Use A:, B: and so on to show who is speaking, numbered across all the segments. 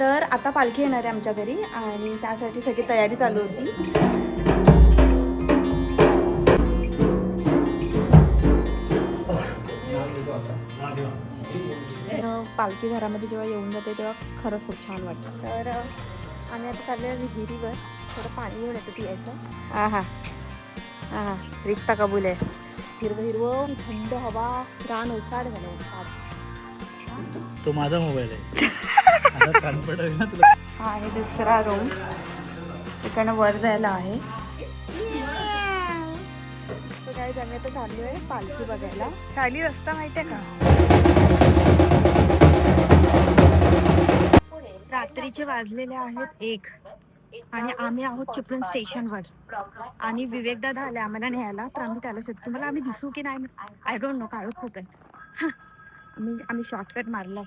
A: तर आता पालखी येणार आहे आमच्या घरी आणि त्यासाठी सगळी तयारी चालू होती. पालखी घरामध्ये जेव्हा येऊन जाते तेव्हा खरंच खूप छान वाटतं. तर आम्ही आता चाललो विहिरीवर, थोडं पाणी घेऊन येतो पियायचं. हा रिश्ता कबूल आहे. हिरवं हिरवं थंड हवा, रान ओसाड झालं ओसाड.
B: तो माझा मोबाईल आहे.
A: हा आहे दुसरा रूम, तिकडनं वर जायला आहे. तर काय आम्ही आता चाललो आहे पालखी बघायला. खाली रस्ता माहिती आहे का? रात्रीचे वाजलेले आहेत 1 आणि आम्ही आहोत चिपळूण स्टेशनवर आणि विवेक दादा आले आम्हाला न्यायला. तर आम्ही त्याला सांगतो तुम्हाला आम्ही दिसू की नाही, आय डोंट नो, काळोख खूप आहे. आम्ही शॉर्टकट मारला,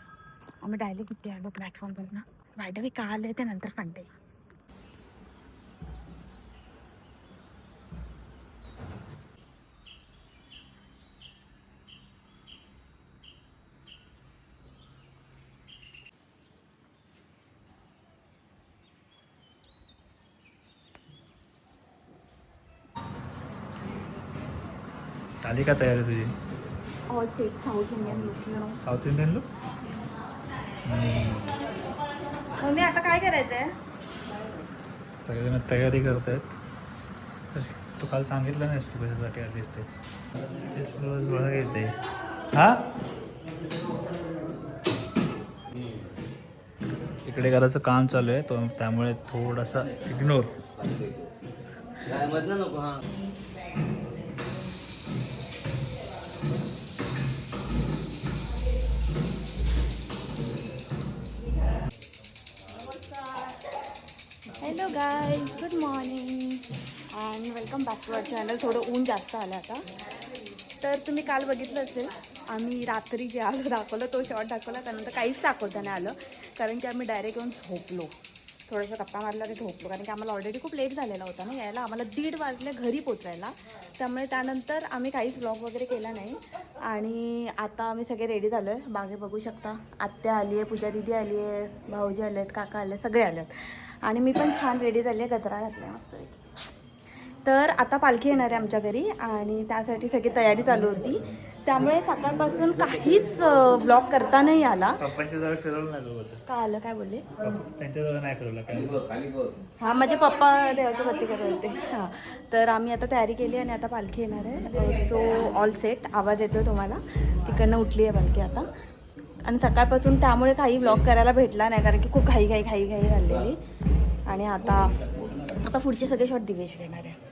A: आम्ही डायरेक्ट इथे आलो प्लॅटफॉर्मवर ना. वाईट का आले ते नंतर सांगते.
B: झाली का तयारी तुझी?
A: South Indian look.
B: South Indian look.
A: Mummy आता काय करायचंय?
B: सगळेजण तयारी करत आहेत. तू काल सांगितलं नाहीस तू कशासाठी आलीस ते. रोज बघा येते. हा इकडे घराचं काम चालू आहे तो, त्यामुळे थोडासा इग्नोर.
C: नको. हा
A: hello guys, good morning and welcome back to our channel. थोडं ऊन जास्त आलं आता. तर तुम्ही काल बघितलं असेल आम्ही रात्री जे आलो दाखवलं, तो शॉर्ट दाखवला. त्यानंतर काहीच दाखवता नाही आलं कारण की आम्ही डायरेक्ट येऊन झोपलो. थोडंसं गप्पा मारला ते झोपलो कारण की आम्हाला ऑलरेडी खूप लेट झालेला होता ना यायला. आम्हाला 1:30 वाजले घरी पोचायला. त्यामुळे त्यानंतर आम्ही काहीच ब्लॉग वगैरे केला नाही. आणि आता आम्ही सगळे रेडी झालो आहे. मागे बघू शकता आत्या आली आहे, पूजा दिदी आली आहे, भाऊजी आले आहेत, काका आले, सगळे आले आहेत. आणि मी पण छान रेडी झाली आहे, गजरा घातला मस्त. तर आता पालखी येणार आहे आमच्या घरी आणि त्यासाठी सगळी तयारी चालू होती. त्यामुळे सकाळपासून काहीच ब्लॉग करता नाही आला.
B: पप्पांच्या जवळ फिरवलं नाही होतं.
A: का आलं काय बोलले?
B: त्यांच्याजवळ नाही फिरवलं काय.
A: हां माझे पप्पा देवाचं भक्ती करत होते. हां तर आम्ही आता तयारी केली आणि आता पालखी येणार आहे. So all set. आवाज येतो तुम्हाला, तिकडनं उठली आहे पालखी आता. आणि सकाळपासून त्यामुळे काही ब्लॉग करायला भेटला नाही कारण की खूप घाई झालेली. आणि आता पुढचे सगळे शॉट दिवेश घेणार आहे.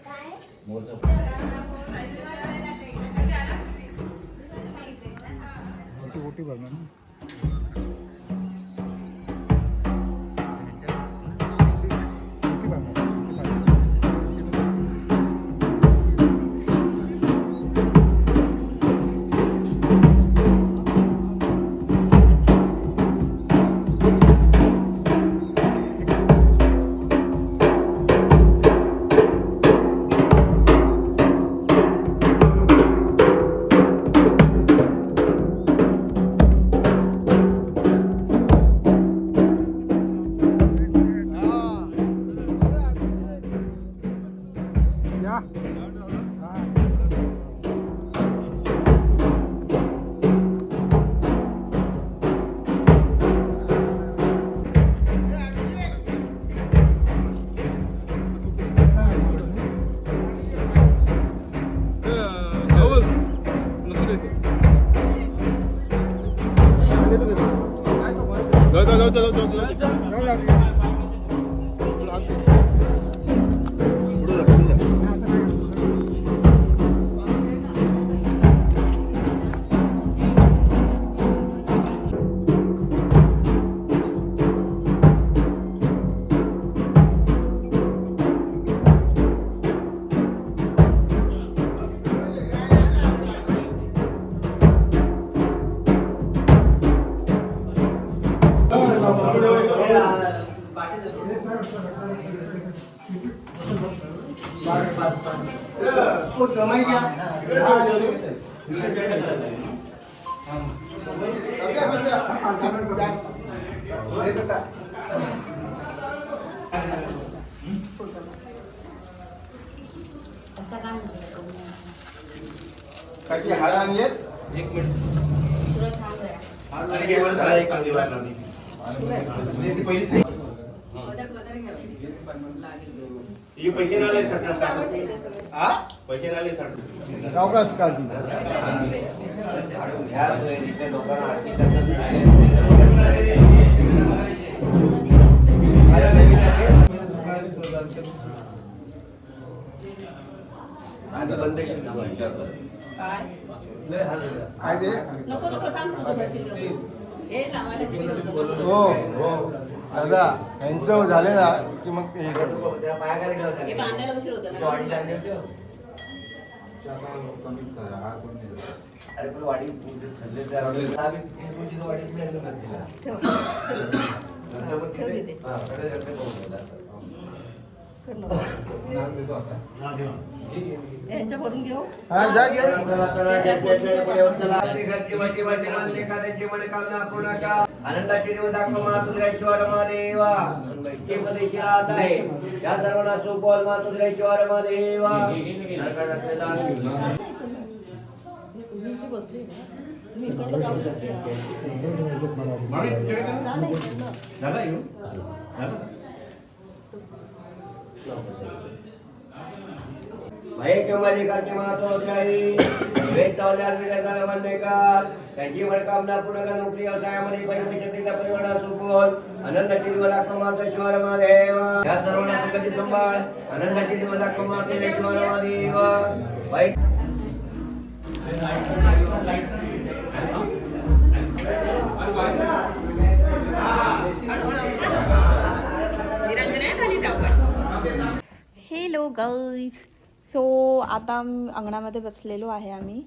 D: समय क्या
C: हार आणले
D: पैसे नाही पैसे
C: सावकाश काढली
D: बंद
C: काय ते हो हो दादा यांचं झाले ना की मग हे करतो
D: अरे पण वाडी
C: हा जा घे
D: आनंदाचे दिवस दाखव मातुश्वर महादेवा आहे या सर्वांना सुबोल मातुश्वर महादेवा मलिकाची मातोश्री त्यांची मनोकामना पूर्ण नोकरी व्यवसायामध्ये पैशाचा परिवार सुपोल आनंदाची दिवस दाखव मातोश्वर महादेव या सर्वांना सुखाची संभाळ आनंदाची दिवस दाखव मातोश्वर महादेव वाईट
A: हेलो गाईज. सो आता अंगणामध्ये बसलेलो आहे आम्ही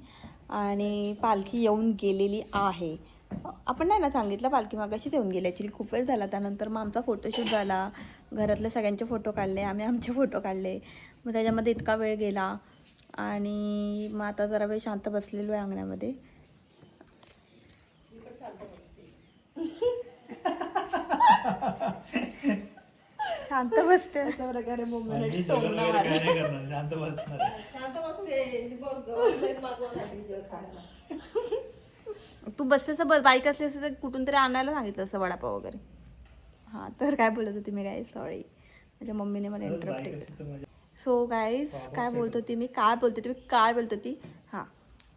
A: आणि पालखी येऊन गेलेली आहे. आपण नाही ना सांगितलं, पालखी मागाशीच येऊन गेली. ॲक्च्युली खूप वेळ झाला. त्यानंतर मग आमचा फोटोशूट झाला, घरातले सगळ्यांचे फोटो काढले, आम्ही आमचे फोटो काढले. मग त्याच्यामध्ये इतका वेळ गेला आणि मग आता जरा वेळ शांत बसलेलो आहे अंगणामध्ये. शांत बसते अशा प्रकारे तू बसल्याचं बाईक असली असं तर कुठून तरी आणायला सांगितलं असं वडापाव वगैरे. हां तर काय बोलत होती मी गाईज? सॉरी, माझ्या मम्मीने मला इंटरप्ट केलं. सो गाईज काय बोलत होती मी? काय बोलत होती? हां,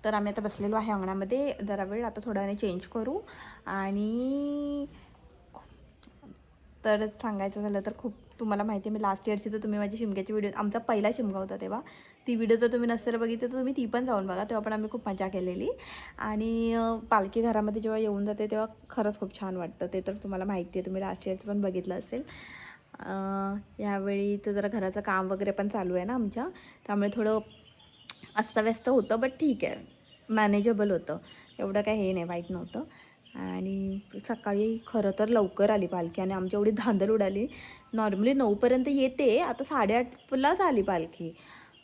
A: तर आम्ही आता बसलेलो आहे अंगणामध्ये. जरा वेळ आता थोड्या वेळाने चेंज करू. आणि तर सांगायचं झालं तर खूप तुम्हाला माहिती आहे, मी लास्ट इयरची तर तुम्ही माझी शिमग्याची व्हिडिओ, आमचा पहिला शिमगा होता तेव्हा, ती व्हिडिओ जर तुम्ही नसेल बघितली तर तुम्ही ती पण जाऊन बघा. तेव्हा पण आम्ही खूप मजा केलेली. आणि पालखी घरामध्ये जेव्हा येऊन जाते तेव्हा खरंच खूप छान वाटतं. ते तर तुम्हाला माहिती आहे, तुम्ही लास्ट इयरचं पण बघितलं असेल. यावेळी तर जरा घराचं काम वगैरे पण चालू आहे ना आमच्या, त्यामुळे थोडं अस्ताव्यस्त होतं, बट ठीक आहे, मॅनेजेबल होतं. एवढं काय हे नाही, वाईट नव्हतं. आणि सकाळी खरं तर लवकर आली पालखी आणि आमची एवढी धांदल उडाली. नॉर्मली 9पर्यंत येते, आता 8:30लाच आली पालखी.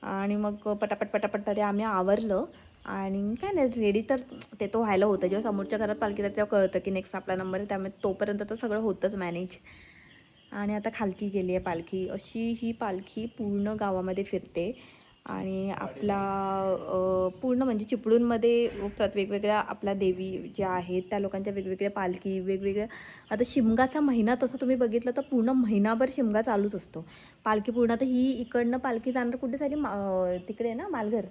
A: आणि मग पटापट तरी आम्ही आवरलं. आणि काय नाही, रेडी तर ते तो व्हायला होतं. जेव्हा समोरच्या घरात पालखी तर तेव्हा कळतं की नेक्स्ट आपला नंबर आहे, त्यामुळे तोपर्यंत तर सगळं होतंच मॅनेज. आणि आता खालती गेली आहे पालखी. अशी ही पालखी पूर्ण गावामध्ये फिरते. आणि आपला पूर्ण म्हणजे चिपळूणमध्ये वेगवेगळ्या आपल्या देवी ज्या आहेत त्या लोकांच्या वेगवेगळ्या पालखी, वेगवेगळ्या. आता शिमगाचा महिना तसं तुम्ही बघितलं तर पूर्ण महिनाभर शिमगा चालूच असतो. पालखी पूर्ण, आता ही इकडनं पालखी जाणार कुठे झाली? तिकडे ना मालघर.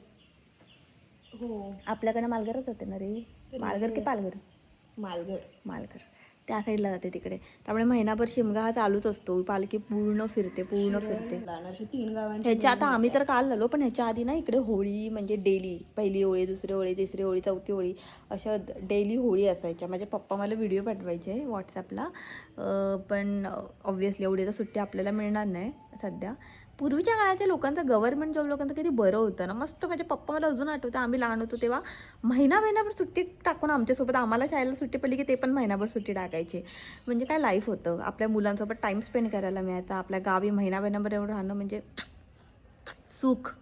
A: हो, आपल्याकडनं मालघरच होते ना रे. मालघर की पालघर? मालघर त्या साईडला जाते तिकडे. त्यामुळे महिनाभर शिमगा हा चालूच असतो. पालखी पूर्ण फिरते. 3 गावांची. ह्याच्या आता आम्ही तर काल आलो, पण ह्याच्या आधी ना इकडे होळी म्हणजे डेली, पहिली होळी, दुसरी होळी, तिसरी होळी, चौथी होळी, अशा डेली होळी असायच्या. माझे पप्पा मला व्हिडिओ पाठवायचे व्हॉट्सॲपला. पण ऑब्व्हियसली एवढी तर सुट्टी आपल्याला मिळणार नाही सध्या. पूर्वीच्या काळाच्या लोकांचं, गव्हर्नमेंट जॉब लोकांचं किती बरं होतं ना. मस्त माझ्या पप्पा मला अजून आठवतं, आम्ही लहान होतो तेव्हा महिनाभर सुट्टी टाकून आमच्यासोबत, आम्हाला शाळेला सुट्टी पडली की ते पण महिनाभर सुट्टी टाकायचे. म्हणजे काय लाईफ होतं. आपल्या मुलांसोबत टाईम स्पेंड करायला मिळायचा. आपल्या गावी महिनाभर एवढं राहणं म्हणजे सुख.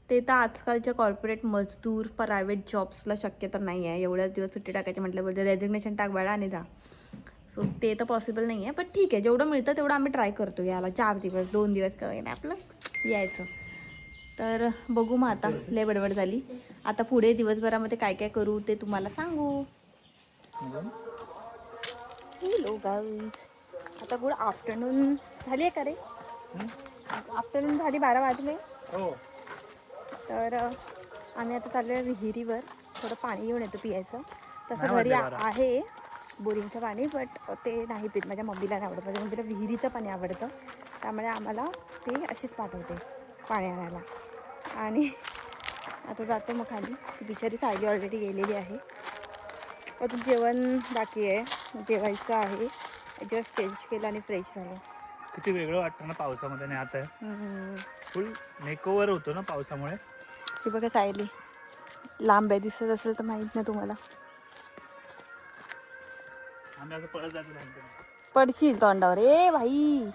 A: ते तर आजकालच्या कॉर्पोरेट मजदूर, प्रायव्हेट जॉब्सला शक्य तर नाही आहे. एवढ्याच दिवस सुट्टी टाकायची म्हटलं बोलते रेजिग्नेशन टाक बाळा आणि जा. सो ते तर पॉसिबल नाही आहे. पण ठीक आहे, जेवढं मिळतं तेवढं आम्ही ट्राय करतो याला. 4 दिवस 2 दिवस काय नाही आपलं यायचं. तर बघू मग आता, लय बडबड झाली. आता पुढे दिवसभरामध्ये काय काय करू ते तुम्हाला सांगू. हॅलो गाईज, आता गुड आफ्टरनून झाली आहे का रे? आफ्टरनून झाली, 12 वाजले.
B: हो.
A: तर आम्ही आता चाललो आहे विहिरीवर, थोडं पाणी घेऊन येतो पियायचं. तसं
B: नाही
A: घरी
B: वाटले 12.
A: आहे बोरिंगचं पाणी, बट ते नाही पित. माझ्या मम्मीला नाही आवडत, माझ्या मम्मीला विहिरीचं पाणी आवडतं. त्यामुळे आम्हाला ते अशीच पाठवते पाणी आणायला. आणि आता जातो मग खाली. ती बिचारी सायली ऑलरेडी गेलेली आहे. अजून जेवण बाकी आहे, जेवायचं आहे. जस्ट चेंज केलं आणि फ्रेश झालं.
B: किती वेगळं वाटतं ना पावसामध्ये. आणि आता फुल मेकओव्हर होतो ना पावसामुळे.
A: ही बघा सायली लांब आहे, दिसत असेल तर माहीत नाही तुम्हाला.
B: आम्ही असं पळत जातो लहानपणी.
A: पडशील तोंडावर ए भाई.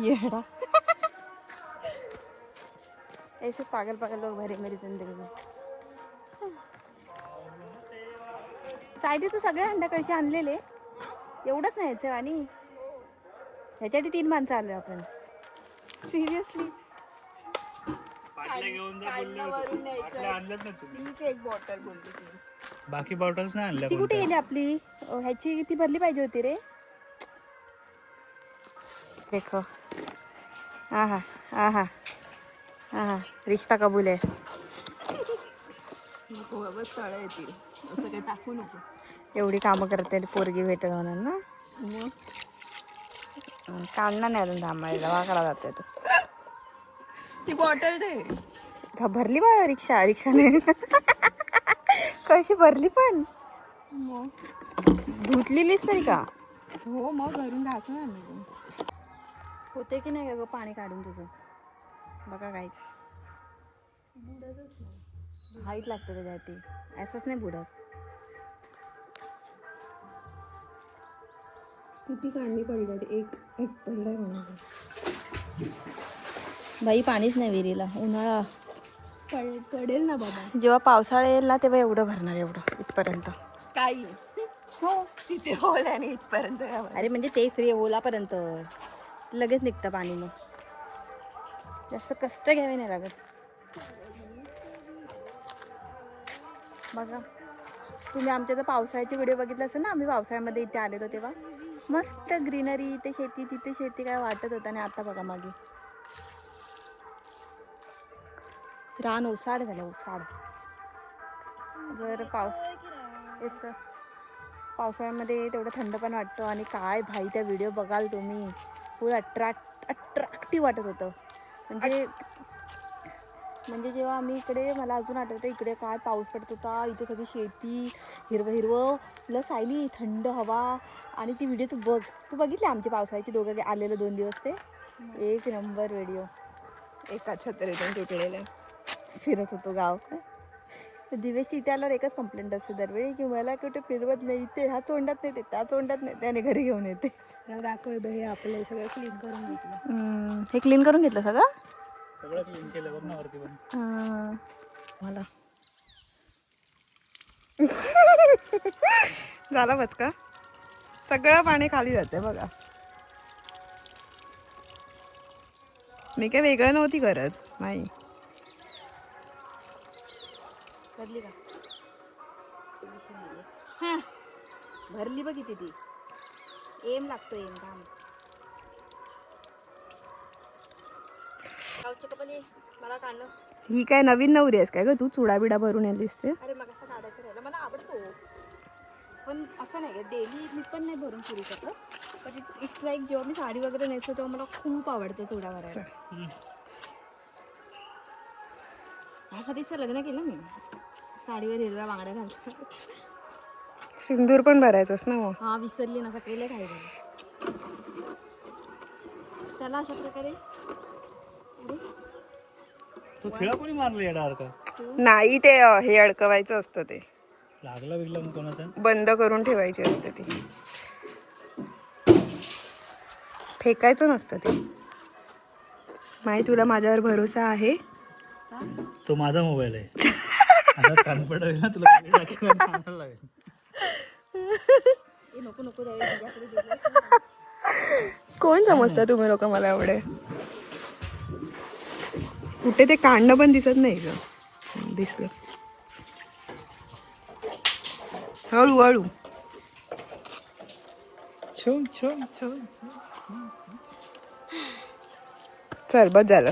A: येडा. ऐसे पागल पागल लोग भरे मेरी जिंदगी में. सायली तू सगळे अंडा कळशी आणलेले, एवढंच नाही यायचं. आणि ह्याच्यासाठी 3 माणसं आलो आपण. सिरियसली
B: बाटल्या घेऊन जा बोलले होते. बाटल्या आणल्यात ना तुम्ही.
A: हीच एक बॉटल बोलली ती.
B: बाकी बॉटल्स नाही आणल्या
A: ती कुठे
B: कोणत्या.
A: गेली आपली? ह्याची ती भरली पाहिजे होती रे. देखो, आहा आहा आहा, रिश्ता कबूल आहे. बस तळ येतील असं काही टाकू नको. एवढी कामं करते पोरगी भेटत होणार ना. काढणार नाही अजून थांबायला, वाकडा जाते तू. ती बॉटल दे. भरली बा रिक्षाने. कशी भरली पण धुतलेलीच तरी का? हो, मग घरून घासून आणली. होते की नाही ग पाणी काढून तुझं? बघा काहीच हाईट लागते त्याच्यासाठी, असंच नाही बुडत. किती काढणी पडलं, एक पडलंय म्हणाले. बाई पाणीच नाही विहिरीला, उन्हाळा पडेल ना बाबा. जेव्हा पावसाळा येईल ना तेव्हा एवढं भरणार, एवढं इथपर्यंत. काही हो तिथे होल आणि इथपर्यंत. अरे म्हणजे ते फ्री होलापर्यंत लगेच निघतं पाणी. मग जास्त कष्ट घ्यावे नाही लागत. बघा तुम्ही आमच्या तर पावसाळ्याचे व्हिडिओ बघितले असेल ना. आम्ही पावसाळ्यामध्ये इथे आलेलो तेव्हा मस्त ग्रीनरी, इथे शेती तिथे शेती, काय वाटत होतं. आणि आता बघा मागे रान ओसाड झालं, ओसाड. जर पावसाळ्यामध्ये तेवढं थंड पण वाटतं. आणि काय भाई त्या व्हिडिओ बघाल तुम्ही, फुल अट्रॅक्टिव्ह वाटत होतं. म्हणजे जेव्हा आम्ही इकडे, मला अजून आठवतं इकडे काय पाऊस पडत होता, इथे सगळी शेती, हिरवं हिरवं प्लस सायली, थंड हवा. आणि ती व्हिडिओ तू बघितली आमची पावसाळ्याची, दोघं आलेलो 2 दिवस. ते एक नंबर व्हिडिओ. एका छत्रीतून तुटलेलं फिरत होतो गाव. दिवेश इथे आल्यावर एकच कंप्लेंट असते दरवेळी की मला कुठे फिरवत नाही, ते ह्या तोंडात नाही, ते त्या तोंडात नाही, त्याने घरी घेऊन येते. दाखव हे आपलं सगळं क्लीन करून घेतलं. हे क्लीन करून घेतलं सगळं
B: क्लीन केलं बघ ना वरती पण.
A: मला झाला बचका, सगळं पाणी खाली जाते बघा. मी काय वेगळं नव्हती करत. नाही भरली का? हां भरली बघ किती ती. एम लागतो, एम काम. मला काढणं. ही काय नवीन नवरी आहेस काय ग तू? चुडा बिडा भरून येईल दिसते. अरे मग असं काढायचं राहिलं, मला आवडतो. पण असं नाही डेली मी पण नाही भरून पुरी शकत. पण इट्स लाईक जेव्हा मी साडी वगैरे नेसतो तेव्हा मला खूप आवडतं चुडा भरायला. ह्यासाठीच लग्न केलं मी, साडीवर हिरव्या बांगड्या घालतो. सिंदूर पण भरायचंच ना मग. हा विसरली ना, केलं काय त्याला अशा प्रकारे.
B: तू खिळा कोणी मारलं येणार का?
A: नाही, ते हे अडकवायचं असतं, ते
B: लागला बिगला मग कोणाचा
A: बंद करून ठेवायची असते, ती फेकायचं नसतं ते. माहिती तुला माझ्यावर भरोसा आहे.
B: तो माझा मोबाईल आहे. आता कानपड आहे ना तुला.
A: नको नको कोण समजता तुम्ही लोक मला एवढे. कुठे ते कांड पण दिसत नाही ग. दिसलं. हळू हळू.
B: छम छम छम.
A: चल बस झालं.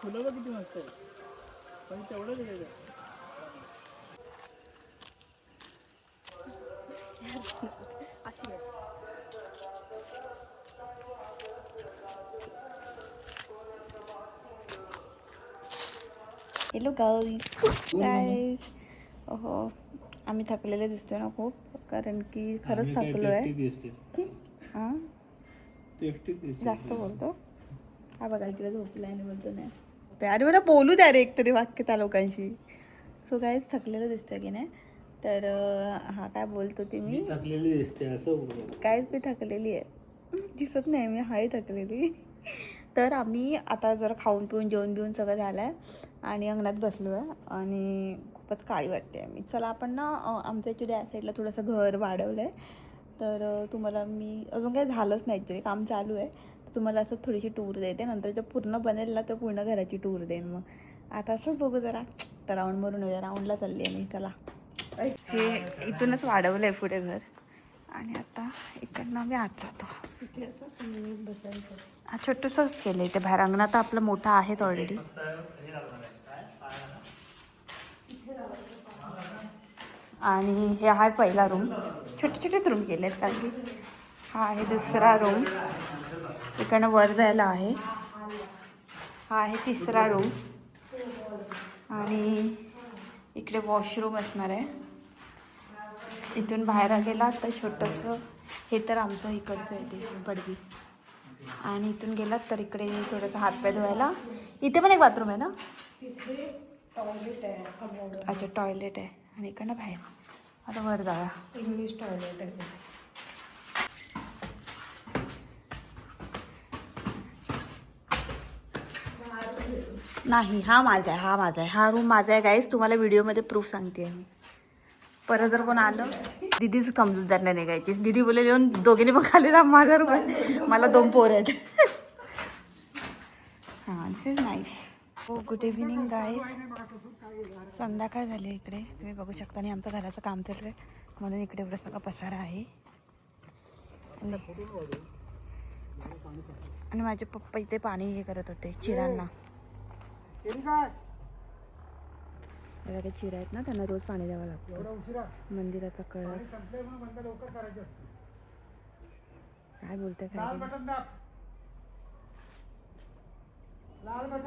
B: फुलं बघ किती मस्त आहे. पण तेवढंच आहे.
A: Hello guys. हो आम्ही थकलेले दिसतोय ना खूप, कारण की खरंच थकलो आहे. हां जास्त बोलतो. हा बघा इकडे झोपला आणि बोलतो नाही. अरे मला बोलू द्या रे एकतरी वाक्य त्या लोकांशी. सो काय थकलेलं दिसतोय की नाही. तर हा काय बोलतो ते मी
B: थकलेली दिसते असं.
A: कायच मी थकलेली आहे. दिसत नाही मी हाय थकलेली. तर आम्ही आता जरा खाऊन पिऊन जेवण बिवून सगळं झालं आहे आणि अंगणात बसलो आहे आणि खूपच काळी वाटते मी. चला आपण ना आमच्या ॲक्च्युली या साईडला थोडंसं घर वाढवलं आहे. तर तुम्हाला मी अजून काही झालंच नाही ॲक्च्युली, काम चालू आहे. तर तुम्हाला असं थोडीशी टूर देते. नंतर जर पूर्ण बनेल ना तर पूर्ण घराची टूर देईन. मग आता असंच बघू जरा. तर राऊंड मारून येऊया. राऊंडला चालली आहे मी. चला. हे इथूनच वाढवलं आहे पुढे घर आणि आता इकडनं आम्ही आत जातो. हा छोटंसंच केलं इथे बाहेर. अंगणात आपलं मोठं आहेच ऑलरेडी. आणि हे आहे पहिला रूम. छोटे छोटेच रूम केले आहेत कारण की हा आहे दुसरा रूम. इकडनं वर जायला आहे. हा आहे तिसरा रूम आणि इकडे वॉशरूम असणार आहे. इथून बाहेर गेला तर छोटंसं हे तर आमचं इकडचं आहे ते पडवी. आणि इथून गेलात तर इकडे थोडंसं हातपाय धुवायला. इथे पण एक बाथरूम आहे ना. अच्छा टॉयलेट आहे आणि इकडनं बाहेर. आता वर जाऊया. इंग्लिश टॉयलेट आहे. नाही हा माझा आहे. हा माझा आहे. हा रूम माझा आहे गाईस. तुम्हाला व्हिडिओमध्ये प्रूफ सांगते मी. परत जर कोण आलं दीदी समजूतदार नाही निघायची. दीदी बोले येऊन दोघींनी पण खाली जा. माझा रूम आहे. मला 2 पोरं आहेत. हां दिस इज नाईस. हो गुड इव्हिनिंग गाईज. संध्याकाळ झाली इकडे तुम्ही बघू शकता. आणि आमचं घराचं काम चालू आहे म्हणून इकडे एवढं सगळा पसारा आहे. आणि माझे पप्पा इथे पाणी हे करत होते चिरांना. काही चिरा आहेत ना त्यांना रोज पाणी द्यावं लागतं. मंदिराचा कळस. काय बोलते काय
C: लाल बटन.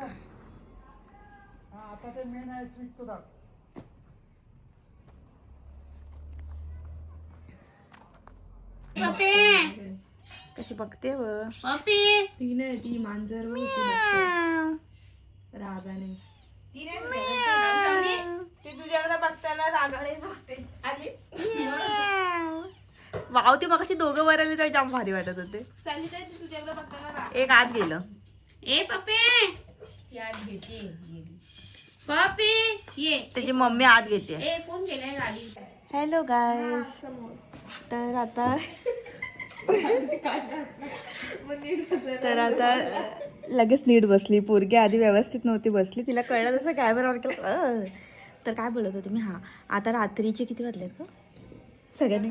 C: हा आता ते मेन आहे स्विच तो दाब.
A: कशी बघते व
E: ती नाही ती मांजर रागाने. ती तुझ्याकडे बघताना रागाने बघते. आली
A: वाव. ते मग दोघं वर आले तर जाम भारी वाटत होते.
E: तुझ्याकडे बघताना राग.
A: एक आत गेलं.
E: ए पप्पे याद घेते. पप्पे ये.
A: त्याची मम्मी आत घेते.
E: ए कोण गेलाय गाडी.
A: Hello guys. तर आता लगेच नीट बसली पोरगी. आधी व्यवस्थित नव्हती बसली. तिला कळलं तसं कॅमेरावर केलं. तर काय बोलत होते मी. हां आता रात्रीचे किती वाजले का सगळ्यांनी.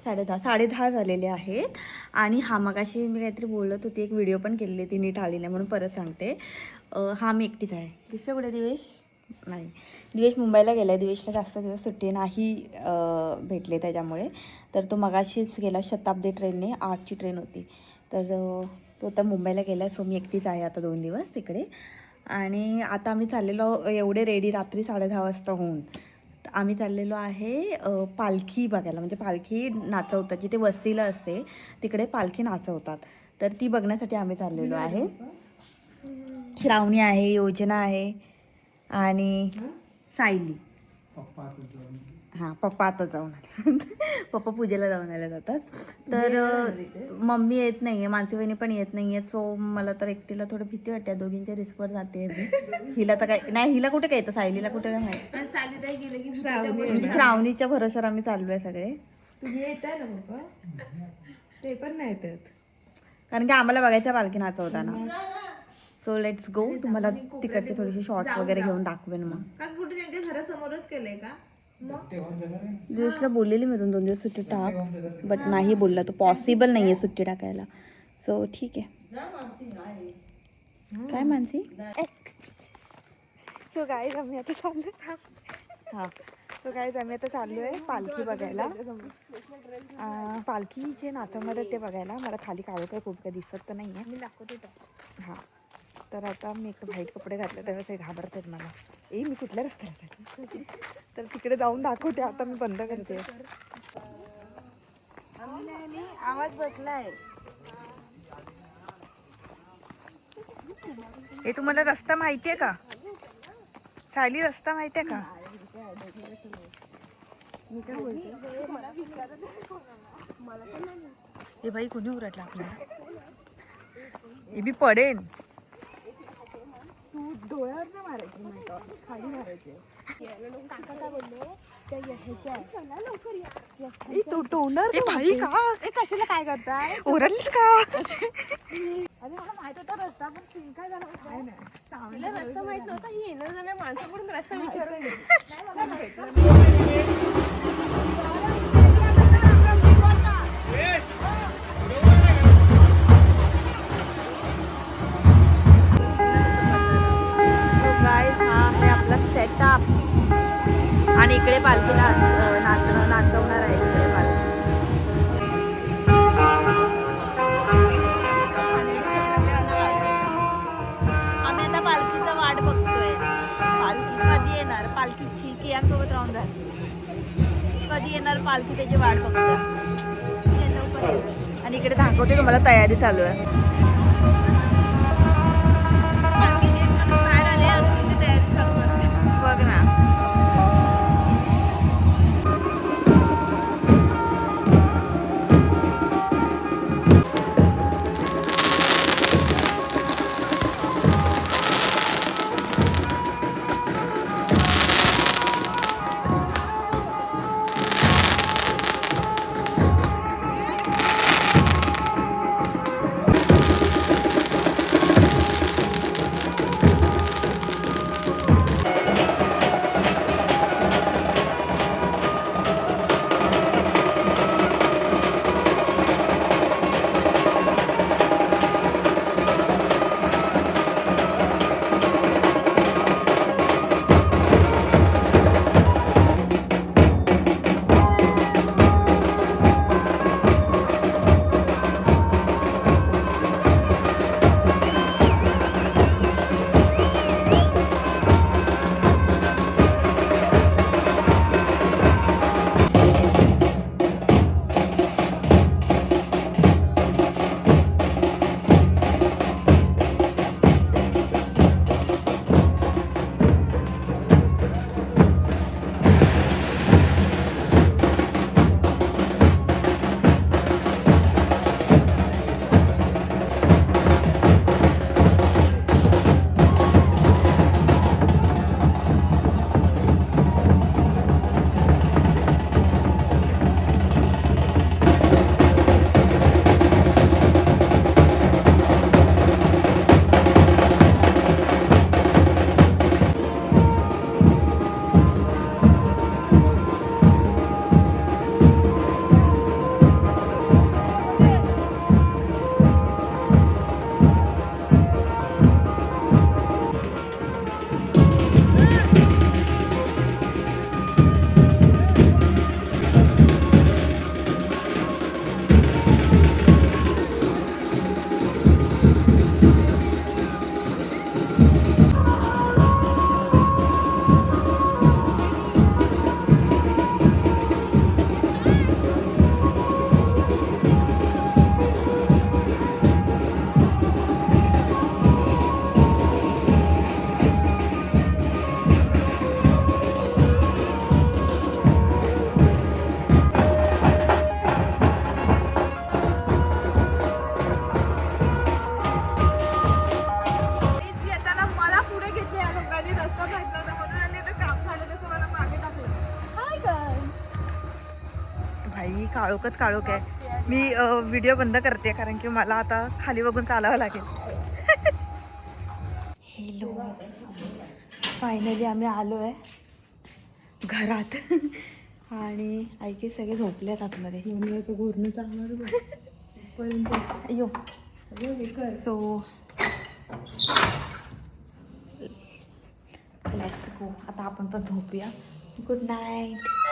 A: 10:30 झालेले आहेत. आणि हा मगाशी मी काहीतरी बोलत होती. एक व्हिडिओ पण केलेली ती नीट आली नाही म्हणून परत सांगते. हा मी एकटीच आहे. दिसतं कुठे दिवेश. नाही दिवेश मुंबईला गेला आहे. दिवेशला जास्त दिवस सुट्टी नाही भेटले त्याच्यामुळे. तर तो मगाशीच गेला शताब्दी ट्रेनने. 8ची ट्रेन होती. तर तो आता मुंबईला गेला आहे. सो मी एकटीच आहे आता 2 दिवस तिकडे. आणि आता आम्ही चाललेलो एवढे रेडी रात्री 10:30 वाजता होऊन. आम्ही चाललेलो आहे पालखी बघायला. म्हणजे पालखी नाचवतात जिथे वस्तीला असते तिकडे पालखी नाचवतात. तर ती बघण्यासाठी आम्ही चाललेलो आहे. श्रावणी आहे, योजना आहे आणि सायली. हां पप्पा आता जाऊन आले. पप्पा पूजेला जाऊन आले जातात. तर मम्मी येत नाही आहे. मानसी वहिनी पण येत नाही आहे. सो मला तर एकटीला थोडं भीती वाटते. दोघींच्या रिस्कवर जाते मी. हिला तर काय नाही. हिला कुठे काय येतं. सायलीला कुठे काय माहिती. श्रावणीच्या भरोशावर आम्ही चाललो आहे सगळे.
E: तुम्ही येताय ना पप्पा. ते पण नाही येतात
A: कारण की आम्हाला बघायचं पालखी नाचवताना. So let's go. तुम्हाला तिकडचे थोडेसे शॉर्ट्स वगैरे घेऊन दाखवेन मग.
E: का कुठे त्यांच्या घरासमोरच केलंय का मग
A: दिवसला बोललेली मी 2 दिवस सुट्टी टाक, बट नाही बोलला तो. पॉसिबल नाही आहे सुट्टी टाकायला. सो ठीक आहे. काय मानसी. सो गाईज आम्ही आता चाललो. हां सो गाईज आम्ही आता चाललो आहे पालखी बघायला. पालखीचे नाचवणार आहे ते बघायला. मला खाली काळं काय खूप काय दिसत तर नाही आहे. मी दाखवते. हां तर आता मी एक व्हाईट कपडे घातले तेव्हा ते घाबरतात मला. मी कुठल्या रस्त्याला तर तिकडे जाऊन दाखवते. आता मी बंद करते. आवाज बसलाय. हे तुम्हाला रस्ता माहितीये का? सायली रस्ता माहितीये का? हे बाई कोणी उरटलं आपल्याला? हे बी पडेन. तू डोळ्यावर मारायची खाली मारायचे. तो टोनर भाई का कशाला काय करताय? ओरडलीस का? अरे मला माहित होता रस्ता पण सीन काय झाला काय नाही. रस्ता माहित नव्हता. ही येणं जाण्या माणसाकडून रस्ता विचारत. सेटअप आणि इकडे पालखी नाचवणार आहे. इकडे पालखी आम्ही आता पालखीचा वाट बघतोय. पालखी कधी येणार? पालखीची कियांसोबत राहून झाली. कधी येणार पालखी त्याची वाट बघतोय. आणि इकडे दाखवते तुम्हाला तयारी चालू आहे. पालखी गेट मधून बाहेर आले अजून इथे तयारी चालू करते. बघ ना. भाई काळोखच काळोख आहे. मी व्हिडिओ बंद करते कारण की मला आता खाली बघून चालावं लागेल. हेलो, फायनली आम्ही आलो आहे घरात आणि ऐके सगळे झोपलेत आतमध्ये.
E: घोरण्याचा आवाज
A: यो सो लेट्स गो. आता आपण पण झोपूया. Good night.